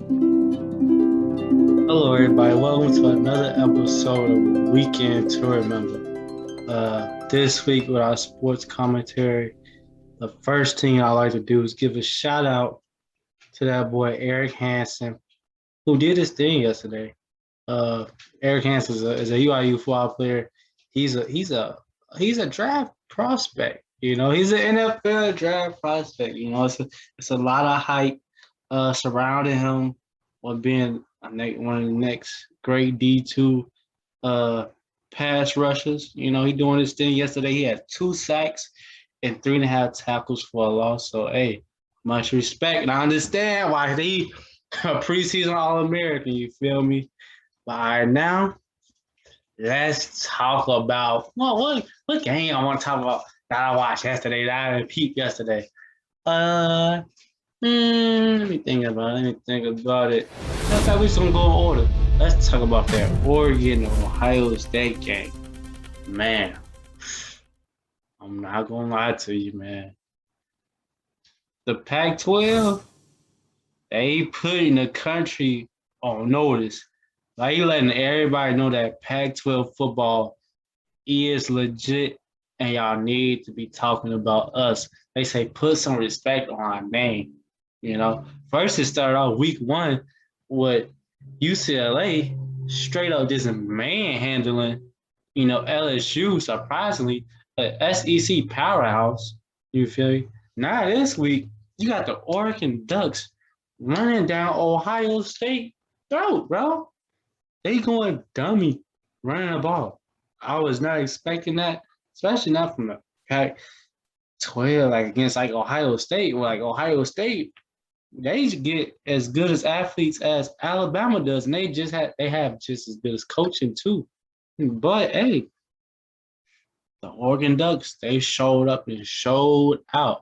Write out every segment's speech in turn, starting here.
Hello, everybody. Welcome to another episode of Weekend to Remember. This week with our sports commentary, the first thing I like to do is give a shout out to that boy Eric Hansen, who did his thing yesterday. Uh, Eric Hansen is a UIU football player. He's a draft prospect. He's an NFL draft prospect. It's a lot of hype surrounding him on being one of the next great D2 uh, pass rushers. He doing his thing yesterday. He had 2 sacks and 3.5 tackles for a loss. So hey, much respect. And I understand why he a preseason All American. You feel me? But all right, now let's talk about what game I want to talk about that I watched yesterday, that I peeped yesterday. Uh, Let me think about it. In fact, we just gonna go in order. Let's talk about that Oregon Ohio State game. Man, I'm not gonna lie to you, man. The Pac-12, they putting the country on notice. Like you letting everybody know that Pac-12 football is legit, and y'all need to be talking about us. They say put some respect on our name. First it started off week one with UCLA straight up just manhandling, LSU, surprisingly, a SEC powerhouse. You feel me? Now this week, you got the Oregon Ducks running down Ohio State throat, bro. They going dummy running the ball. I was not expecting that, especially not from the Pac 12, like against like Ohio State. Like Ohio State, they get as good as athletes as Alabama does, and they have just as good as coaching too. But hey, the Oregon Ducks, they showed up and showed out.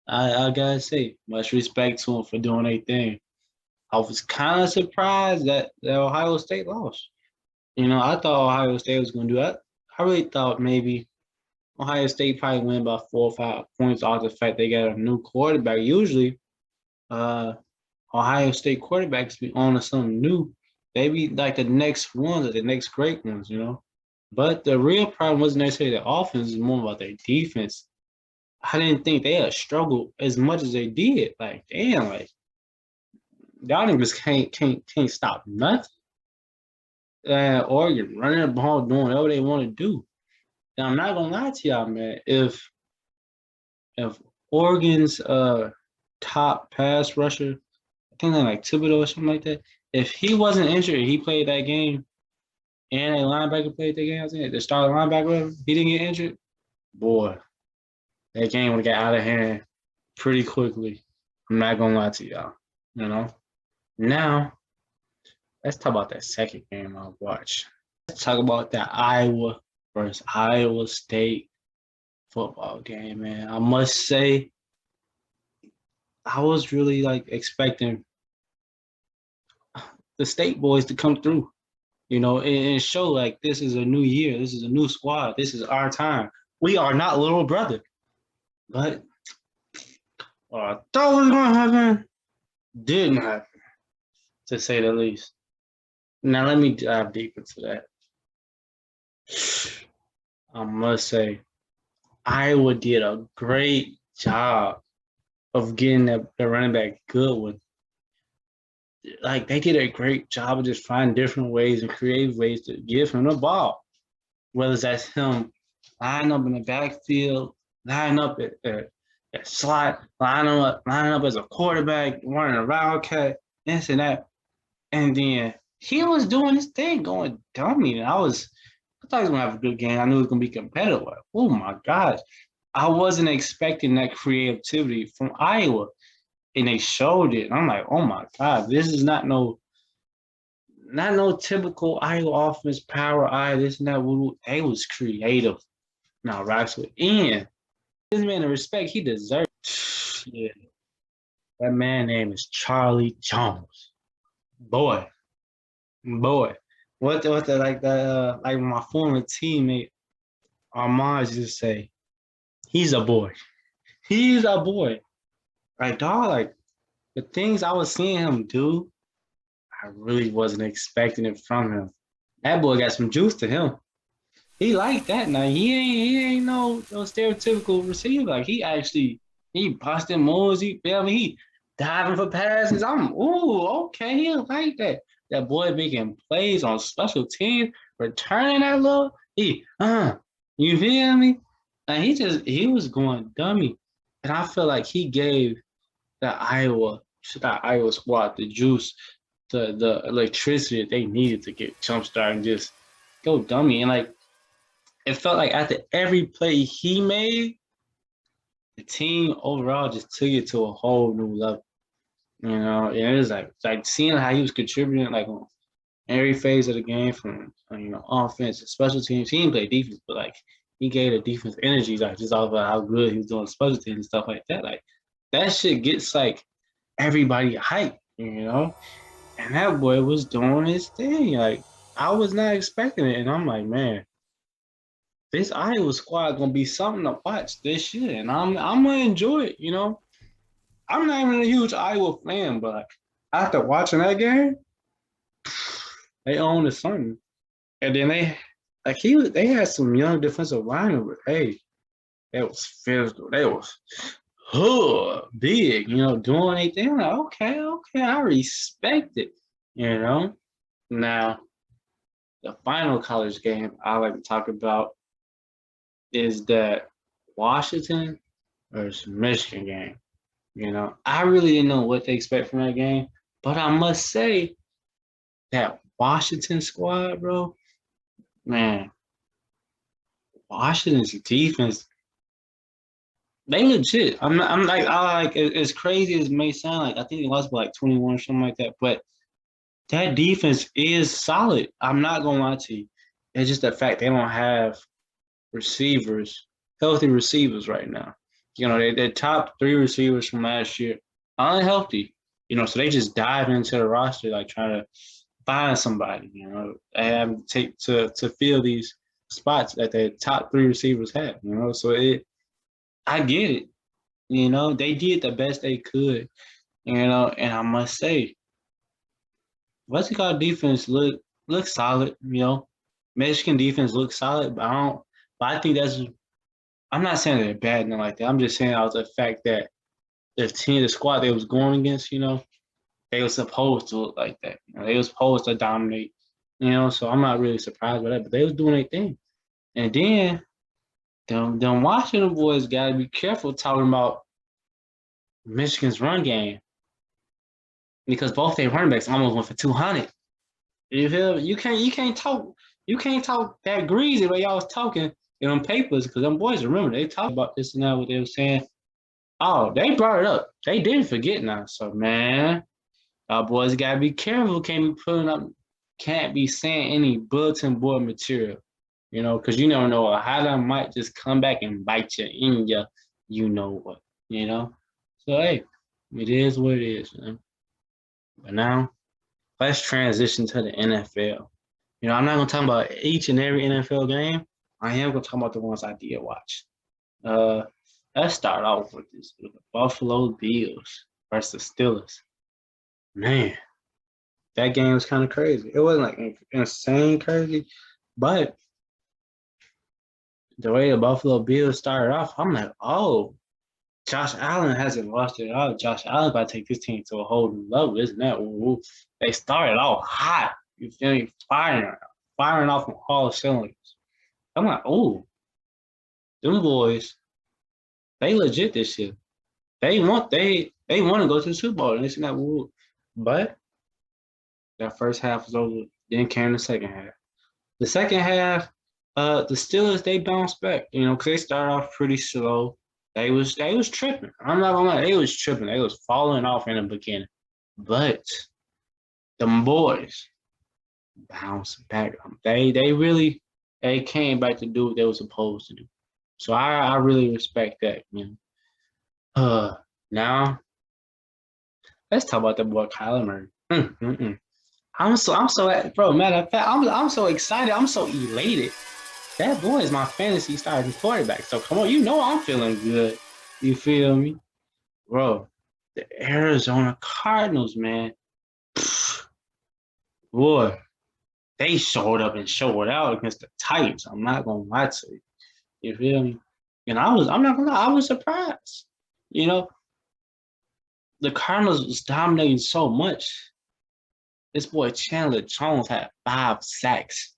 I gotta say, much respect to them for doing their thing. I was kind of surprised that Ohio State lost. I thought Ohio State was gonna do that. I really thought maybe Ohio State probably win by 4 or 5 points off the fact they got a new quarterback. Usually, uh, Ohio State quarterbacks be on to something new. They be like the next ones or the next great ones. But the real problem wasn't necessarily the offense, it's more about their defense. I didn't think they had struggled as much as they did. Like, damn, like y'all niggas can't stop nothing. Oregon running the ball, doing whatever they want to do. And I'm not gonna lie to y'all, man. If Oregon's top pass rusher, I think they're like Thibodeau or something like that. If he wasn't injured, he played that game, and a linebacker played that game. I think the starting linebacker, he didn't get injured. Boy, that game would get out of hand pretty quickly. I'm not gonna lie to y'all. You know. Now let's talk about that second game I watched. Let's talk about that Iowa versus Iowa State football game, man. I must say, I was really like expecting the state boys to come through, and show like this is a new year, this is a new squad, this is our time. We are not little brother. But what I thought was gonna happen didn't happen, to say the least. Now let me dive deep into that. I must say, Iowa did a great job of getting the running back good one. Like they did a great job of just finding different ways and creative ways to give him the ball. Whether that's him line up in the backfield, line up at slot, line up as a quarterback, running a wildcat, this and that. And then he was doing his thing, going dummy. And I thought he was gonna have a good game. I knew it was gonna be competitive. Like, oh my gosh. I wasn't expecting that creativity from Iowa. And they showed it. And I'm like, oh my God, this is not no typical Iowa offense, power eye, this and that. They was creative. Now, Roxwood, and this man the respect he deserves. Yeah, that man name is Charlie Jones. Boy, boy. What the like the like my former teammate Armand just say, he's a boy. He's a boy. Like dog, like the things I was seeing him do. I really wasn't expecting it from him. That boy got some juice to him. He like that now. He ain't no stereotypical receiver. Like he busting moves. He feel me. He diving for passes. Okay. He like that. That boy making plays on special teams, returning that little. You feel me? And he was going dummy, and I feel like he gave that Iowa squad the juice, the electricity that they needed to get jump started and just go dummy. And like it felt like after every play he made, the team overall just took it to a whole new level. And it was like seeing how he was contributing like on every phase of the game from offense and special teams. He didn't play defense, but like he gave the defense energy, like just off of how good he was doing special teams and stuff like that. Like that shit gets like everybody hyped. And that boy was doing his thing. Like I was not expecting it, and I'm like, man, this Iowa squad gonna be something to watch this year, and I'm gonna enjoy it. I'm not even a huge Iowa fan, but like, after watching that game, they own the something. And then they had some young defensive linemen, but hey, that was physical. They was big, doing anything. Like, okay, I respect it. Now the final college game I like to talk about is that Washington versus Michigan game. I really didn't know what to expect from that game, but I must say that Washington squad, bro, man, Washington's defense, they legit. I like as crazy as it may sound, like I think they lost by like 21 or something like that, but that defense is solid. I'm not gonna lie to you. It's just the fact they don't have receivers, healthy receivers right now. Their top three receivers from last year are unhealthy. So they just dive into the roster like trying to find somebody. They have to take to fill these spots that their top three receivers have. So I get it. They did the best they could. And I must say, what's it called? Defense look solid. Michigan defense looks solid, but I think that's. I'm not saying they're bad, nothing like that. I'm just saying out the fact that the squad they was going against, they were supposed to look like that. They were supposed to dominate. So I'm not really surprised by that. But they was doing their thing. And then them Washington boys gotta be careful talking about Michigan's run game. Because both their running backs almost went for 200. You feel me? You can't talk that greasy the way y'all was talking in them papers, because them boys remember they talked about this and that, what they were saying. Oh, they brought it up. They didn't forget now. So man, our boys gotta be careful. Can't be saying any bulletin board material. Because you never know, a highlight might just come back and bite you in your you know what. So hey, it is what it is, man. But now let's transition to the NFL. I'm not gonna talk about each and every NFL game. I am gonna talk about the ones I did watch. Uh, let's start off with the Buffalo Bills versus Steelers. Man, that game was kind of crazy. It wasn't like insane crazy, but the way the Buffalo Bills started off, I'm like, oh, Josh Allen hasn't lost it at all. Josh Allen about to take this team to a whole new level, isn't that? Ooh, they started off hot. You feel me? Firing off from all cylinders. I'm like, oh, them boys, they legit this year. They want to go to the Super Bowl, and it's not woo. But that first half was over. Then came the second half. The second half, the Steelers they bounced back. Because they started off pretty slow. They was tripping. I'm not gonna lie, they was tripping. They was falling off in the beginning. But them boys bounced back. They came back to do what they were supposed to do. So I really respect that. Now let's talk about the boy Kyler Murray. I'm so bro. Matter of fact, I'm so excited. I'm so elated. That boy is my fantasy starting quarterback. So come on, I'm feeling good. You feel me, bro? The Arizona Cardinals, man. boy, they showed up and showed out against the Titans. I'm not gonna lie to you. You feel me? And I'm not gonna lie, I was surprised. You know, the Cardinals was dominating so much. This boy Chandler Jones had 5 sacks.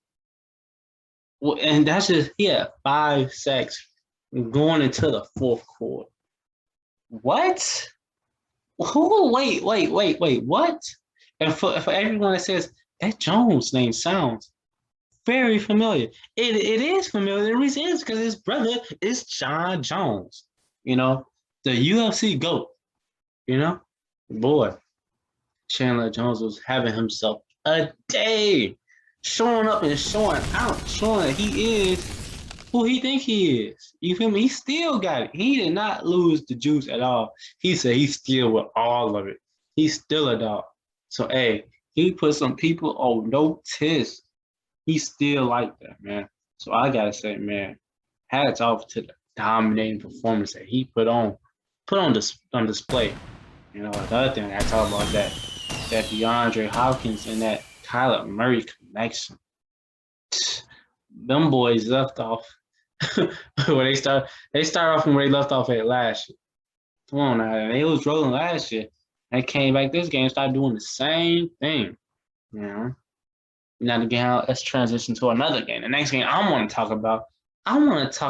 Well, and that's just, he had 5 sacks going into the fourth quarter. What? Who? Wait. What? And for everyone that says that Jones name sounds very familiar, it is familiar. The reason is because his brother is John Jones. You know, the UFC GOAT. You know, boy, Chandler Jones was having himself a day, showing up and showing out, showing that he is who he think he is. You feel me? He still got it. He did not lose the juice at all. He said he's still with all of it. He's still a dog. So hey, he put some people on notice. He's still like that, man. So I gotta say, man, hats off to the dominating performance that he put on display. You know, the other thing I talk about that DeAndre Hopkins and that Kyler Murray connection. Them boys left off where they start off from where they left off at last year. Come on now. They was rolling last year. They came back this game, started doing the same thing. You know. Now again, let's transition to another game. The next game I want to talk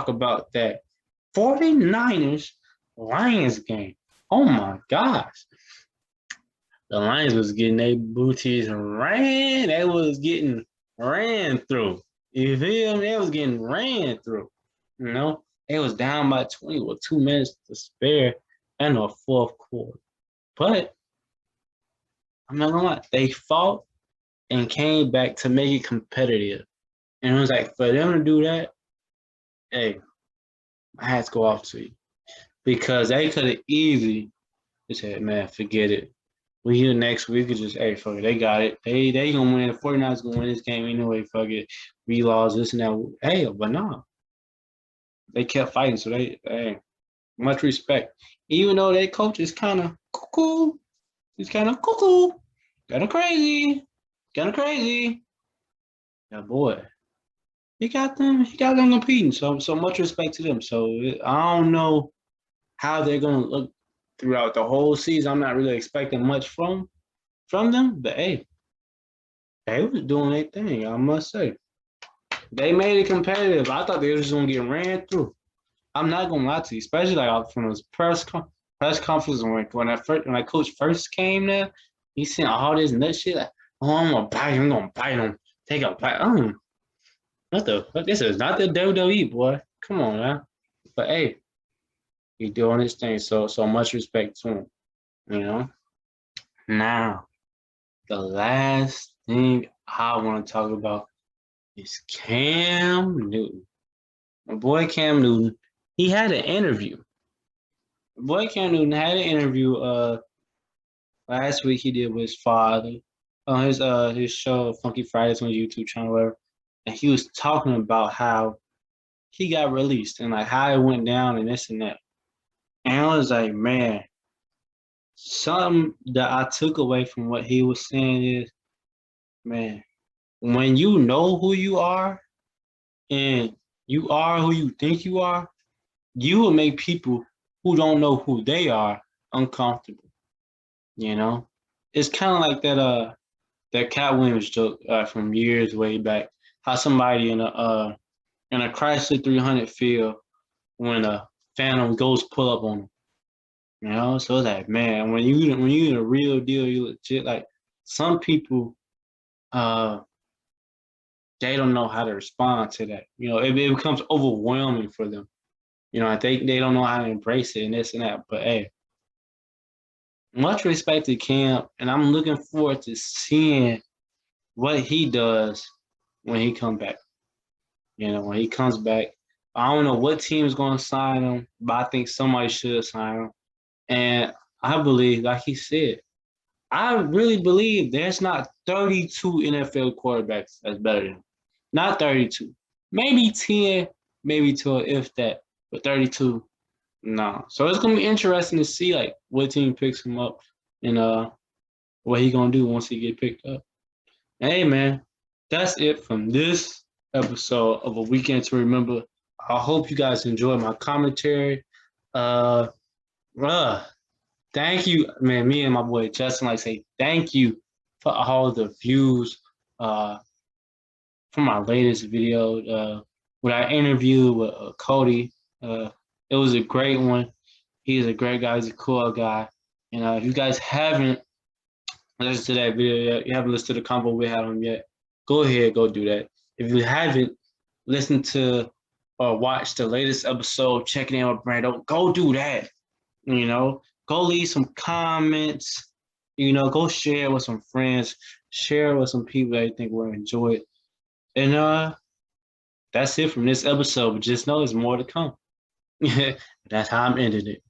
about that 49ers Lions game. Oh my gosh. The Lions was getting their booties ran. They was getting ran through. You feel me? They was getting ran through. You know, they was down by 20 with 2 minutes to spare in the fourth quarter. But I'm not gonna lie, they fought and came back to make it competitive. And it was like, for them to do that, hey, my hats go off to you. Because they could have easily just said, man, forget it. We here next week, could just, hey, fuck it, they got it. They gonna win. The 49ers gonna win this game anyway, fuck it. We lost this and that. Hey, but no. They kept fighting, so hey, much respect. Even though their coach is kind of cuckoo. He's kind of cuckoo. Kind of crazy. Yeah, boy. He got them competing. So much respect to them. So I don't know how they're gonna look throughout the whole season. I'm not really expecting much from them, but hey, they was doing their thing, I must say. They made it competitive. I thought they were just gonna get ran through. I'm not gonna lie to you, especially like from those press conferences when that coach first came there, he sent all this nut shit like, oh, I'm gonna bite him, take a bite. What the fuck? This is not the WWE, boy. Come on now. But hey, he doing his thing. So much respect to him. You know. Now, the last thing I want to talk about is Cam Newton. My boy Cam Newton, he had an interview. My boy Cam Newton had an interview last week he did with his father on his show Funky Fridays on YouTube channel, whatever. And he was talking about how he got released and like how it went down and this and that. And I was like, man, something that I took away from what he was saying is, man, when you know who you are and you are who you think you will make people who don't know who they are uncomfortable. You know, it's kind of like that Cat Williams joke from years way back. How somebody in a Chrysler 300 feel when a Phantom Ghost pull up on them. You know, so it's like, man, when you the real deal, you legit. Like some people, they don't know how to respond to that. You know, it becomes overwhelming for them. You know, I think they don't know how to embrace it and this and that. But hey, much respect to Cam, and I'm looking forward to seeing what he does when he comes back. You know, when he comes back, I don't know what team is going to sign him, but I think somebody should sign him. And I believe, like he said, I really believe there's not 32 NFL quarterbacks that's better than him. Not 32. Maybe 10, maybe 12, if that. But 32, no. So it's gonna be interesting to see like what team picks him up and what he gonna do once he get picked up. Hey man, that's it from this episode of A Weekend to Remember. I hope you guys enjoyed my commentary. Uh, uh Thank you, man. Me and my boy Justin like say thank you for all the views uh from my latest video. With our interview with Cody. Uh, it was a great one. He's a great guy. He's a cool guy. And if you guys haven't listened to that video yet, you haven't listened to the combo we had on yet, go ahead, go do that. If you haven't listened to or watched the latest episode, checking in with Brando, go do that. You know, go leave some comments. Go share with some friends, share with some people that you think will enjoy it. And that's it from this episode. But just know there's more to come. That's how I'm ending it.